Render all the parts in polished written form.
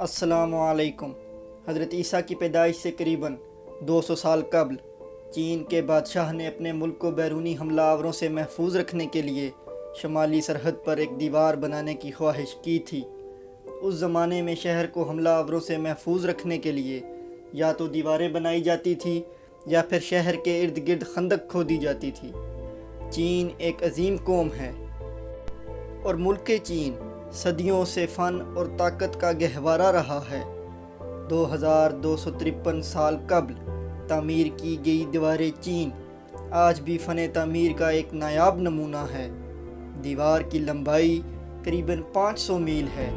अस्सलामु अलैकुम। हज़रत ईसा की पैदाइश से करीबन 200 साल कबल चीन के बादशाह ने अपने मुल्क को बैरूनी हमलावरों से महफूज रखने के लिए शमाली सरहद पर एक दीवार बनाने की ख्वाहिश की थी। उस ज़माने में शहर को हमलावरों से महफूज रखने के लिए या तो दीवारें बनाई जाती थी या फिर शहर के इर्द गिर्द खंदक खोदी जाती थी। चीन एक अजीम कौम है और मुल्क चीन सदियों से फ़न और ताकत का गहवारा रहा है। 2253 साल कबल तामीर की गई दीवारें चीन आज भी फ़न तामीर का एक नायाब नमूना है। दीवार की लंबाई करीबन 500 मील है।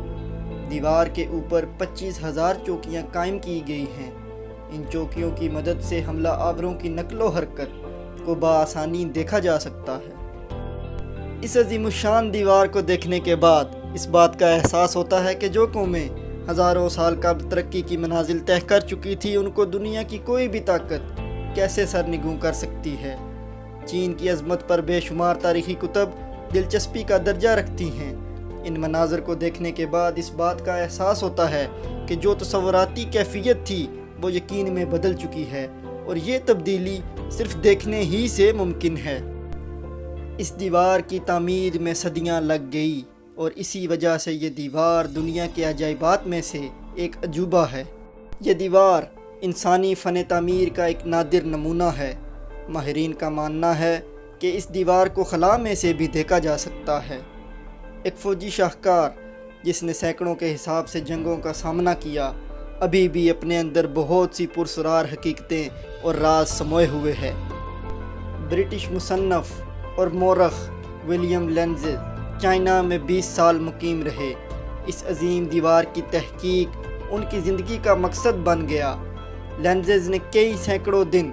दीवार के ऊपर 25,000 चौकियाँ कायम की गई हैं। इन चौकियों की मदद से हमला आवरों की नकलो हरकत को बआसानी देखा जा सकता है। इस अजीमुशान दीवार को देखने के बाद इस बात का एहसास होता है कि जो कौमें हज़ारों साल कबल तरक्की की मनाजिल तय कर चुकी थी उनको दुनिया की कोई भी ताकत कैसे सरनिगूं कर सकती है। चीन की अज़मत पर बेशुमार तारीख़ी कुतब दिलचस्पी का दर्जा रखती हैं। इन मनाज़र को देखने के बाद इस बात का एहसास होता है कि जो तसव्वुराती कैफियत थी वो यकीन में बदल चुकी है और ये तब्दीली सिर्फ देखने ही से मुमकिन है। इस दीवार की तामीर में सदियां लग गई और इसी वजह से ये दीवार दुनिया के अजायबात में से एक अजूबा है। ये दीवार इंसानी फ़न तामीर का एक नादिर नमूना है। माहिरीन का मानना है कि इस दीवार को खला में से भी देखा जा सकता है। एक फ़ौजी शाहकार जिसने सैकड़ों के हिसाब से जंगों का सामना किया अभी भी अपने अंदर बहुत सी पुरसरार हकीकतें और राज समोए हुए है। ब्रिटिश मुसन्नफ़ और मौरख़ विलियम लेंज़ेज़ चाइना में 20 साल मुकीम रहे। इस अजीम दीवार की तहकीक उनकी ज़िंदगी का मकसद बन गया। लेंज़ेज़ ने कई सैकड़ों दिन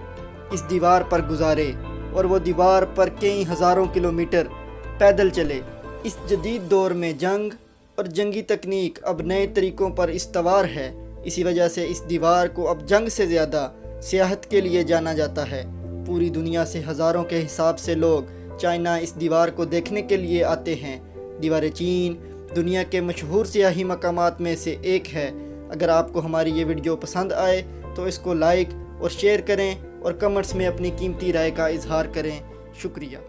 इस दीवार पर गुजारे और वो दीवार पर कई हज़ारों किलोमीटर पैदल चले। इस जदीद दौर में जंग और जंगी तकनीक अब नए तरीक़ों पर इस्तवार है। इसी वजह से इस दीवार को अब जंग से ज़्यादा सियाहत के लिए जाना जाता है। पूरी दुनिया से हज़ारों के हिसाब से लोग चाइना इस दीवार को देखने के लिए आते हैं। दीवार चीन दुनिया के मशहूर सियाही मकामात में से एक है। अगर आपको हमारी ये वीडियो पसंद आए तो इसको लाइक और शेयर करें और कमेंट्स में अपनी कीमती राय का इजहार करें। शुक्रिया।